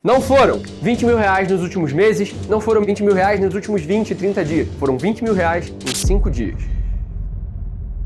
Não foram 20 mil reais nos últimos meses, não foram 20 mil reais nos últimos 20, 30 dias. Foram 20 mil reais em 5 dias.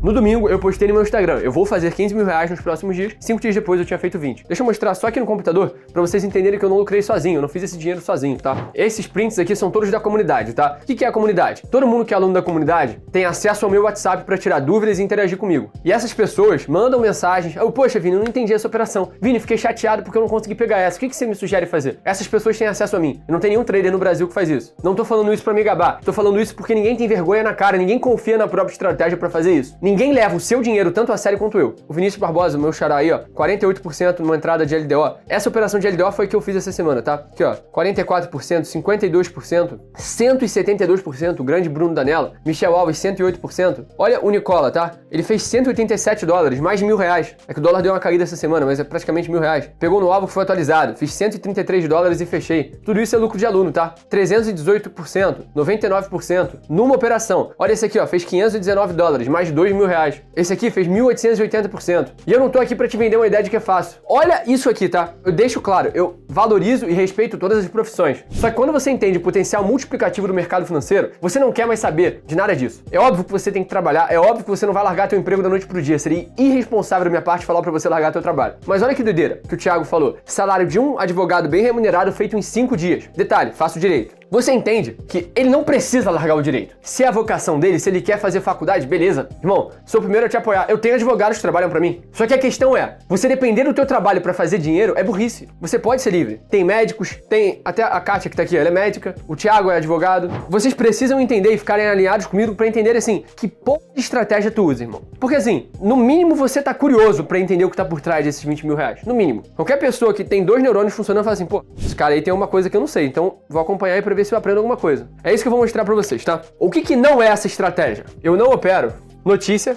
No domingo, eu postei no meu Instagram, eu vou fazer 15 mil reais nos próximos dias, 5 dias depois eu tinha feito 20. Deixa eu mostrar só aqui no computador, pra vocês entenderem que eu não lucrei sozinho, eu não fiz esse dinheiro sozinho, tá? Esses prints aqui são todos da comunidade, tá? O que é a comunidade? Todo mundo que é aluno da comunidade tem acesso ao meu WhatsApp pra tirar dúvidas e interagir comigo. E essas pessoas mandam mensagens, poxa, Vini, eu não entendi essa operação. Vini, fiquei chateado porque eu não consegui pegar essa, o que você me sugere fazer? Essas pessoas têm acesso a mim, não tem nenhum trader no Brasil que faz isso. Não tô falando isso pra me gabar, tô falando isso porque ninguém tem vergonha na cara, ninguém confia na própria estratégia pra fazer isso. Ninguém leva o seu dinheiro tanto a sério quanto eu. O Vinícius Barbosa, meu xará aí, ó, 48% numa entrada de LDO. Essa operação de LDO foi que eu fiz essa semana, tá? Aqui, ó, 44%, 52%, 172%, o grande Bruno Danella, Michel Alves, 108%. Olha o Nicola, tá? Ele fez 187 dólares, mais de R$1.000. É que o dólar deu uma caída essa semana, mas é praticamente R$1.000. Pegou no alvo que foi atualizado, fiz 133 dólares e fechei. Tudo isso é lucro de aluno, tá? 318%, 99%, numa operação. Olha esse aqui, ó, fez 519 dólares, mais de R$2.000. Esse aqui fez 1.880%. E eu não tô aqui pra te vender uma ideia de que é fácil. Olha isso aqui, tá? Eu deixo claro, eu valorizo e respeito todas as profissões. Só que quando você entende o potencial multiplicativo do mercado financeiro, você não quer mais saber de nada disso. É óbvio que você tem que trabalhar, é óbvio que você não vai largar teu emprego da noite pro dia. Seria irresponsável da minha parte falar pra você largar teu trabalho. Mas olha que doideira que o Thiago falou. Salário de um advogado bem remunerado feito em 5 dias. Detalhe, faço direito. Você entende que ele não precisa largar o direito. Se é a vocação dele, se ele quer fazer faculdade, beleza. Irmão, sou o primeiro a te apoiar. Eu tenho advogados que trabalham pra mim. Só que a questão é, você depender do teu trabalho pra fazer dinheiro é burrice. Você pode ser livre. Tem médicos, tem até a Kátia que tá aqui, ela é médica, o Thiago é advogado. Vocês precisam entender e ficarem alinhados comigo pra entender assim, que porra de estratégia tu usa, irmão. Porque assim, no mínimo você tá curioso pra entender o que tá por trás desses 20 mil reais. No mínimo. Qualquer pessoa que tem 2 neurônios funcionando fala assim, pô, esse cara aí tem uma coisa que eu não sei, então vou acompanhar aí pra ver se eu aprendo alguma coisa. É isso que eu vou mostrar pra vocês, tá? O que não é essa estratégia? Eu não opero notícia.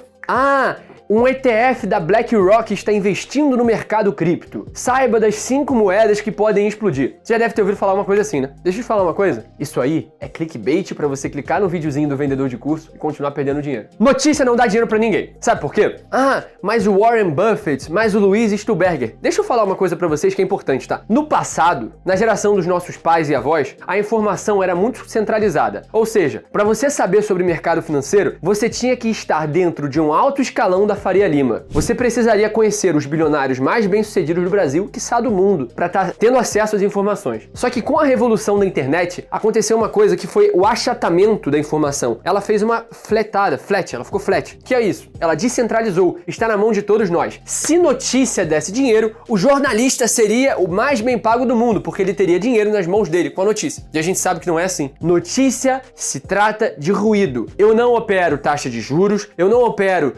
Um ETF da BlackRock está investindo no mercado cripto. Saiba das 5 moedas que podem explodir. Você já deve ter ouvido falar uma coisa assim, né? Deixa eu te falar uma coisa. Isso aí é clickbait para você clicar no videozinho do vendedor de curso e continuar perdendo dinheiro. Notícia não dá dinheiro para ninguém. Sabe por quê? Mas o Warren Buffett, mas o Luiz Stuberger. Deixa eu falar uma coisa para vocês que é importante, tá? No passado, na geração dos nossos pais e avós, a informação era muito centralizada. Ou seja, para você saber sobre mercado financeiro, você tinha que estar dentro de um alto escalão da Faria Lima. Você precisaria conhecer os bilionários mais bem-sucedidos do Brasil, quiçá do mundo, para estar tendo acesso às informações. Só que com a revolução da internet, aconteceu uma coisa que foi o achatamento da informação. Ela fez uma ela ficou flat. Que é isso? Ela descentralizou, está na mão de todos nós. Se notícia desse dinheiro, o jornalista seria o mais bem pago do mundo, porque ele teria dinheiro nas mãos dele com a notícia. E a gente sabe que não é assim. Notícia se trata de ruído. Eu não opero taxa de juros, eu não opero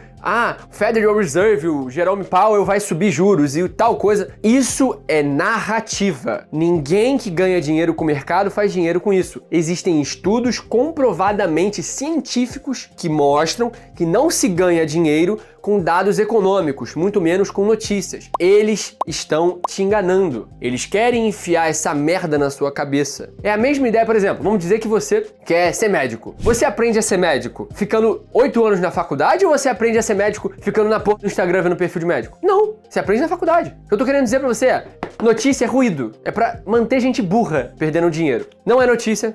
Federal Reserve, o Jerome Powell vai subir juros e tal coisa. Isso é narrativa. Ninguém que ganha dinheiro com o mercado faz dinheiro com isso. Existem estudos comprovadamente científicos que mostram que não se ganha dinheiro com dados econômicos, muito menos com notícias. Eles estão te enganando. Eles querem enfiar essa merda na sua cabeça. É a mesma ideia, por exemplo, vamos dizer que você quer ser médico. Você aprende a ser médico ficando 8 anos na faculdade ou você aprende a ser médico ficando na porra do Instagram vendo perfil de médico? Não, você aprende na faculdade. O que eu tô querendo dizer pra você é, notícia é ruído. É pra manter gente burra perdendo dinheiro. Não é notícia,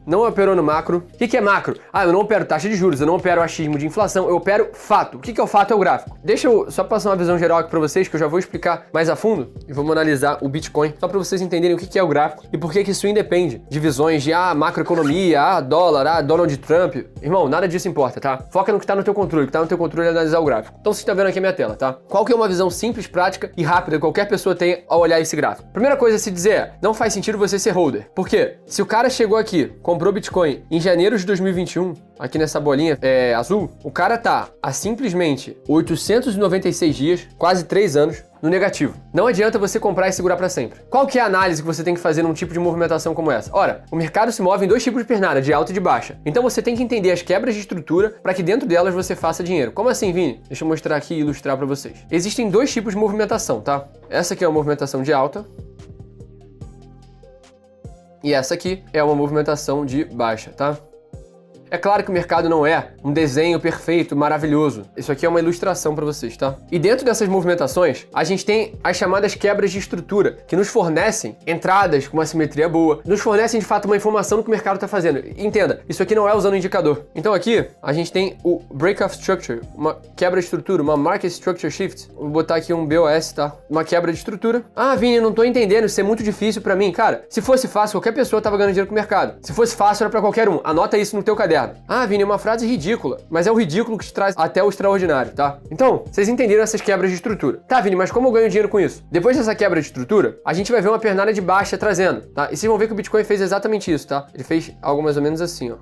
não operou no macro. O que é macro? Eu não opero taxa de juros, eu não opero achismo de inflação, eu opero fato. O que é o fato? É o gráfico. Deixa eu só passar uma visão geral aqui pra vocês, que eu já vou explicar mais a fundo e vamos analisar o Bitcoin, só pra vocês entenderem o que é o gráfico e por que isso independe de visões de macroeconomia, dólar, Donald Trump. Irmão, nada disso importa, tá? Foca no que tá no teu controle, o que tá no teu controle é analisar o gráfico. Então você tá vendo aqui a minha tela, tá? Qual que é uma visão simples, prática e rápida que qualquer pessoa tem ao olhar esse gráfico? Primeira coisa a se dizer é, não faz sentido você ser holder. Por quê? Se o cara chegou aqui, comprou Bitcoin em janeiro de 2021, aqui nessa bolinha azul, o cara tá há simplesmente 896 dias, quase 3 anos, no negativo. Não adianta você comprar e segurar para sempre. Qual que é a análise que você tem que fazer num tipo de movimentação como essa? Ora, o mercado se move em 2 tipos de pernada, de alta e de baixa. Então você tem que entender as quebras de estrutura para que dentro delas você faça dinheiro. Como assim, Vini? Deixa eu mostrar aqui e ilustrar para vocês. Existem 2 tipos de movimentação, tá? Essa aqui é uma movimentação de alta. E essa aqui é uma movimentação de baixa, tá? É claro que o mercado não é um desenho perfeito, maravilhoso. Isso aqui é uma ilustração para vocês, tá? E dentro dessas movimentações, a gente tem as chamadas quebras de estrutura, que nos fornecem entradas com uma simetria boa, nos fornecem de fato uma informação do que o mercado está fazendo. Entenda, isso aqui não é usando indicador. Então aqui, a gente tem o Break of Structure, uma quebra de estrutura, uma Market Structure Shift. Vou botar aqui um BOS, tá? Uma quebra de estrutura. Ah, Vini, eu não tô entendendo, isso é muito difícil para mim. Cara, se fosse fácil, qualquer pessoa tava ganhando dinheiro com o mercado. Se fosse fácil, era para qualquer um. Anota isso no teu caderno. Ah, Vini, é uma frase ridícula, mas é o ridículo que te traz até o extraordinário, tá? Então, vocês entenderam essas quebras de estrutura. Tá, Vini, mas como eu ganho dinheiro com isso? Depois dessa quebra de estrutura, a gente vai ver uma pernada de baixa trazendo, tá? E vocês vão ver que o Bitcoin fez exatamente isso, tá? Ele fez algo mais ou menos assim, ó.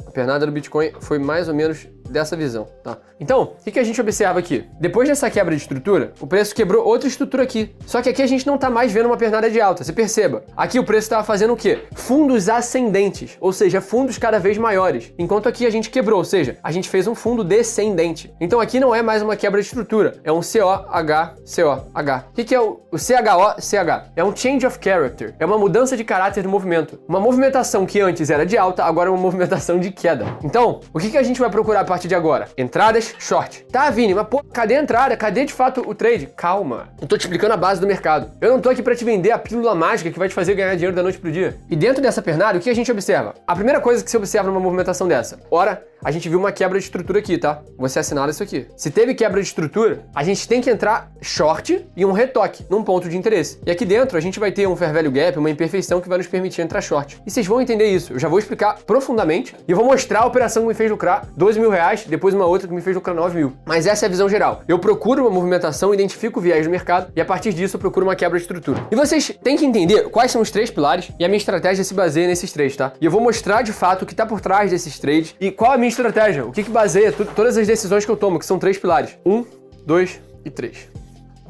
A pernada do Bitcoin foi mais ou menos dessa visão, tá? Então, o que a gente observa aqui? Depois dessa quebra de estrutura, o preço quebrou outra estrutura aqui. Só que aqui a gente não tá mais vendo uma pernada de alta, você perceba. Aqui o preço estava fazendo o quê? Fundos ascendentes, ou seja, fundos cada vez maiores. Enquanto aqui a gente quebrou, ou seja, a gente fez um fundo descendente. Então aqui não é mais uma quebra de estrutura, é um COH, COH. O que é o CHO, É um change of character, é uma mudança de caráter do movimento. Uma movimentação que antes era de alta, agora é uma movimentação de queda. Então, o que a gente vai procurar a partir de agora? Entradas, short. Tá, Vini, mas pô, cadê a entrada? Cadê de fato o trade? Calma, eu tô te explicando a base do mercado. Eu não tô aqui pra te vender a pílula mágica que vai te fazer ganhar dinheiro da noite pro dia. E dentro dessa pernada, o que a gente observa? A primeira coisa que você observa numa movimentação dessa, ora, a gente viu uma quebra de estrutura aqui, tá? Você assinala isso aqui. Se teve quebra de estrutura, a gente tem que entrar short e um retoque num ponto de interesse. E aqui dentro a gente vai ter um fair value gap, uma imperfeição que vai nos permitir entrar short. E vocês vão entender isso. Eu já vou explicar profundamente e eu vou mostrar a operação que me fez lucrar R$12.000, depois uma outra que me fez lucrar 9.000. Mas essa é a visão geral. Eu procuro uma movimentação, identifico o viés do mercado e a partir disso eu procuro uma quebra de estrutura. E vocês têm que entender quais são os três pilares e a minha estratégia se baseia nesses três, tá? E eu vou mostrar de fato o que tá por trás desses trades e qual a minha estratégia, o que baseia todas as decisões que eu tomo, que são três pilares. 1, 2 e 3.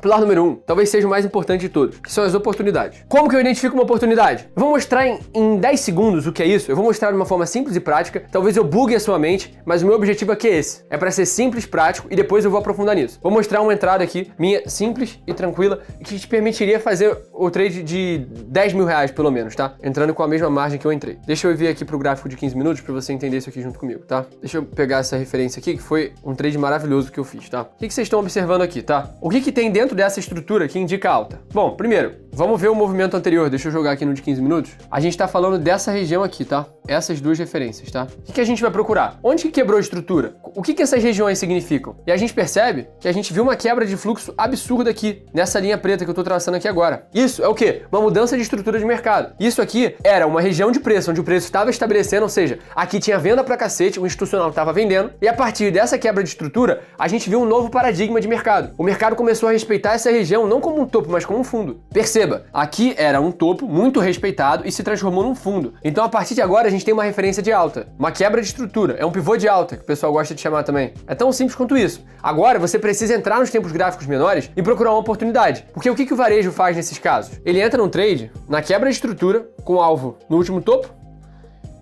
Pilar número 1, talvez seja o mais importante de todos, que são as oportunidades. Como que eu identifico uma oportunidade? Eu vou mostrar em 10 segundos o que é isso, eu vou mostrar de uma forma simples e prática, talvez eu bugue a sua mente, mas o meu objetivo aqui é esse, é para ser simples, prático e depois eu vou aprofundar nisso. Vou mostrar uma entrada aqui, minha simples e tranquila, que te permitiria fazer o trade de R$10.000 pelo menos, tá? Entrando com a mesma margem que eu entrei. Deixa eu vir aqui pro gráfico de 15 minutos para você entender isso aqui junto comigo, tá? Deixa eu pegar essa referência aqui, que foi um trade maravilhoso que eu fiz, tá? O que vocês estão observando aqui, tá? O que tem dentro dessa estrutura que indica alta? Bom, primeiro, vamos ver o movimento anterior. Deixa eu jogar aqui no de 15 minutos. A gente tá falando dessa região aqui, tá? Essas duas referências, tá? O que a gente vai procurar? Onde que quebrou a estrutura? O que essas regiões significam? E a gente percebe que a gente viu uma quebra de fluxo absurda aqui, nessa linha preta que eu tô traçando aqui agora. Isso é o quê? Uma mudança de estrutura de mercado. Isso aqui era uma região de preço, onde o preço estava estabelecendo, ou seja, aqui tinha venda pra cacete, o institucional estava vendendo, e a partir dessa quebra de estrutura, a gente viu um novo paradigma de mercado. O mercado começou a respeitar essa região, não como um topo, mas como um fundo. Perceba, aqui era um topo muito respeitado e se transformou num fundo. Então, a partir de agora, a gente tem uma referência de alta, uma quebra de estrutura, é um pivô de alta, que o pessoal gosta de chamar também. É tão simples quanto isso. Agora, você precisa entrar nos tempos gráficos menores e procurar uma oportunidade. Porque o que o varejo faz nesses casos? Ele entra num trade, na quebra de estrutura, com alvo no último topo,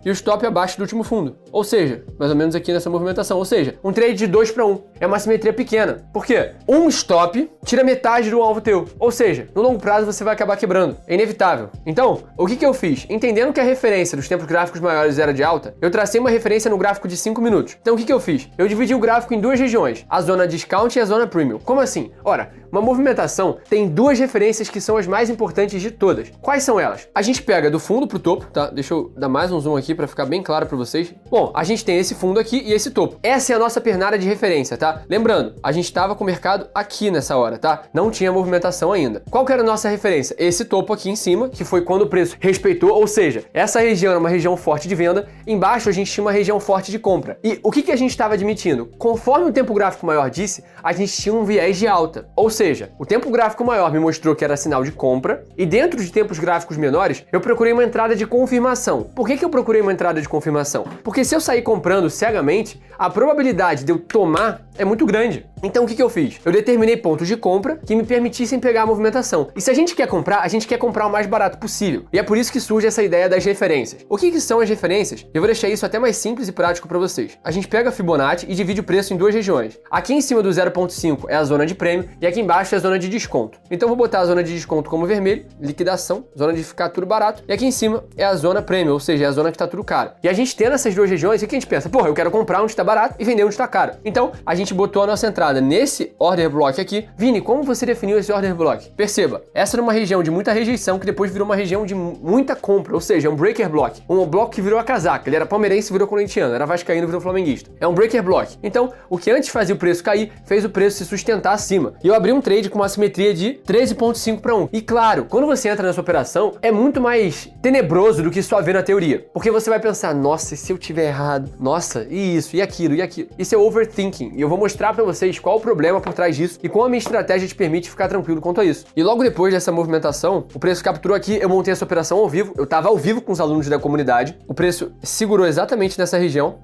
e o stop abaixo do último fundo. Ou seja, mais ou menos aqui nessa movimentação. Ou seja, um trade de 2 para 1. É uma simetria pequena. Por quê? Um stop tira metade do alvo teu. Ou seja, no longo prazo você vai acabar quebrando. É inevitável. Então, o que eu fiz? Entendendo que a referência dos tempos gráficos maiores era de alta, eu tracei uma referência no gráfico de 5 minutos. Então, o que eu fiz? Eu dividi o gráfico em duas regiões. A zona discount e a zona premium. Como assim? Ora, uma movimentação tem duas referências que são as mais importantes de todas. Quais são elas? A gente pega do fundo pro topo, tá? Deixa eu dar mais um zoom aqui para ficar bem claro para vocês. Bom, a gente tem esse fundo aqui e esse topo. Essa é a nossa pernada de referência, tá? Lembrando, a gente estava com o mercado aqui nessa hora, tá? Não tinha movimentação ainda. Qual que era a nossa referência? Esse topo aqui em cima, que foi quando o preço respeitou, ou seja, essa região era uma região forte de venda, embaixo a gente tinha uma região forte de compra. E o que a gente estava admitindo? Conforme o tempo gráfico maior disse, a gente tinha um viés de alta. Ou seja, o tempo gráfico maior me mostrou que era sinal de compra e dentro de tempos gráficos menores, eu procurei uma entrada de confirmação. Por que eu procurei uma entrada de confirmação? Porque se eu sair comprando cegamente, a probabilidade de eu tomar é muito grande. Então o que eu fiz? Eu determinei pontos de compra que me permitissem pegar a movimentação. E se a gente quer comprar o mais barato possível. E é por isso que surge essa ideia das referências. O que são as referências? Eu vou deixar isso até mais simples e prático para vocês. A gente pega a Fibonacci e divide o preço em duas regiões. Aqui em cima do 0,5 é a zona de prêmio e aqui embaixo é a zona de desconto. Então eu vou botar a zona de desconto como vermelho, liquidação, zona de ficar tudo barato. E aqui em cima é a zona prêmio, ou seja, é a zona que tá tudo caro. E a gente tendo essas duas regiões, o que a gente pensa? Porra, eu quero comprar onde está barato e vender onde está caro. Então a gente botou a nossa entrada nesse order block aqui. Vini, como você definiu esse order block? Perceba, essa era uma região de muita rejeição que depois virou uma região de muita compra, ou seja, é um breaker block. Um bloco que virou a casaca. Ele era palmeirense e virou corintiano, era vascaíno e virou flamenguista. É um breaker block. Então, o que antes fazia o preço cair, fez o preço se sustentar acima. E eu abri um trade com uma simetria de 13,5 para 1. E claro, quando você entra nessa operação, é muito mais tenebroso do que só ver na teoria. Porque você vai pensar, nossa, e se eu tiver errado? Nossa, e isso, e aquilo, e aquilo. Isso é overthinking. E eu vou mostrar para vocês qual o problema por trás disso e como a minha estratégia te permite ficar tranquilo quanto a isso. E logo depois dessa movimentação, o preço capturou aqui, eu montei essa operação ao vivo, eu tava ao vivo com os alunos da comunidade, o preço segurou exatamente nessa região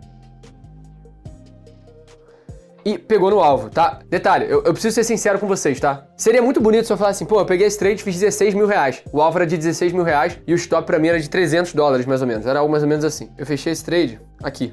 e pegou no alvo, tá? Detalhe, eu preciso ser sincero com vocês, tá? Seria muito bonito se eu falasse assim, pô, eu peguei esse trade e fiz 16 mil reais. O alvo era de 16 mil reais e o stop pra mim era de $300, mais ou menos. Era algo mais ou menos assim. Eu fechei esse trade aqui.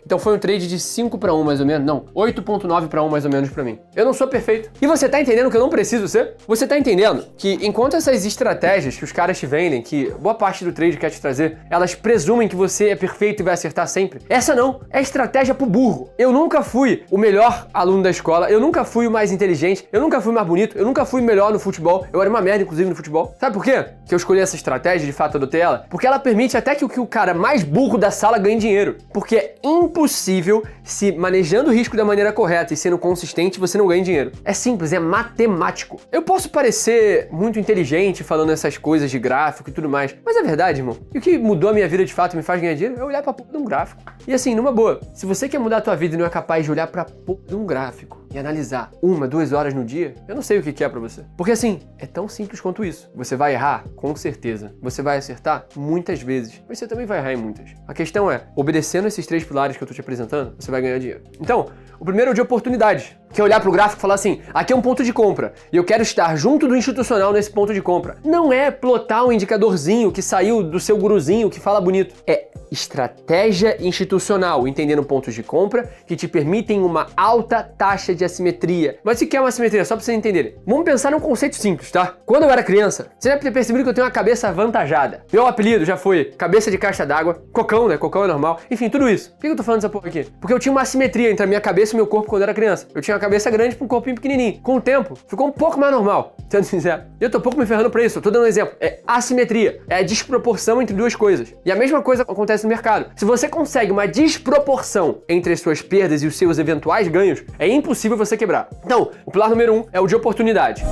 Então foi um trade de 5 para 1 mais ou menos, não, 8,9 para 1 mais ou menos para mim. Eu não sou perfeito. E você tá entendendo que eu não preciso ser? Você tá entendendo que enquanto essas estratégias que os caras te vendem, que boa parte do trade quer te trazer, elas presumem que você é perfeito e vai acertar sempre? Essa não, é estratégia pro burro. Eu nunca fui o melhor aluno da escola, eu nunca fui o mais inteligente, eu nunca fui o mais bonito, eu nunca fui o melhor no futebol, eu era uma merda inclusive no futebol. Sabe por quê que eu escolhi essa estratégia, de fato adotei ela? Porque ela permite até que o cara mais burro da sala ganhe dinheiro. Porque é impossível, se manejando o risco da maneira correta e sendo consistente, você não ganha dinheiro. É simples, é matemático. Eu posso parecer muito inteligente falando essas coisas de gráfico e tudo mais, mas é verdade, irmão. E o que mudou a minha vida de fato e me faz ganhar dinheiro é olhar pra porra de um gráfico. E assim, numa boa, se você quer mudar a tua vida e não é capaz de olhar pra porra de um gráfico e analisar 1, 2 horas no dia, eu não sei o que é pra você. Porque assim, é tão simples quanto isso. Você vai errar? Com certeza. Você vai acertar? Muitas vezes. Mas você também vai errar em muitas. A questão é, obedecendo esses 3 pilares que eu tô te apresentando, você vai ganhar dinheiro. Então, o primeiro é o de oportunidade, que é olhar pro gráfico e falar assim, aqui é um ponto de compra, e eu quero estar junto do institucional nesse ponto de compra. Não é plotar um indicadorzinho que saiu do seu guruzinho que fala bonito. É estratégia institucional, entendendo pontos de compra que te permitem uma alta taxa de assimetria. Mas o que é uma assimetria? Só pra vocês entenderem. Vamos pensar num conceito simples, tá? Quando eu era criança, você deve ter percebido que eu tenho uma cabeça avantajada. Meu apelido já foi cabeça de caixa d'água, cocão, né? Cocão é normal. Enfim, tudo isso. Por que eu tô falando essa porra aqui? Porque eu tinha uma assimetria entre a minha cabeça e o meu corpo quando eu era criança. Eu tinha uma cabeça grande pra um corpinho pequenininho. Com o tempo, ficou um pouco mais normal, sendo sincero. E eu tô um pouco me ferrando pra isso. Eu tô dando um exemplo. É assimetria. É a desproporção entre duas coisas. E a mesma coisa acontece no mercado. Se você consegue uma desproporção entre as suas perdas e os seus eventuais ganhos, é impossível você quebrar. Então, o pilar número 1 é o de oportunidade.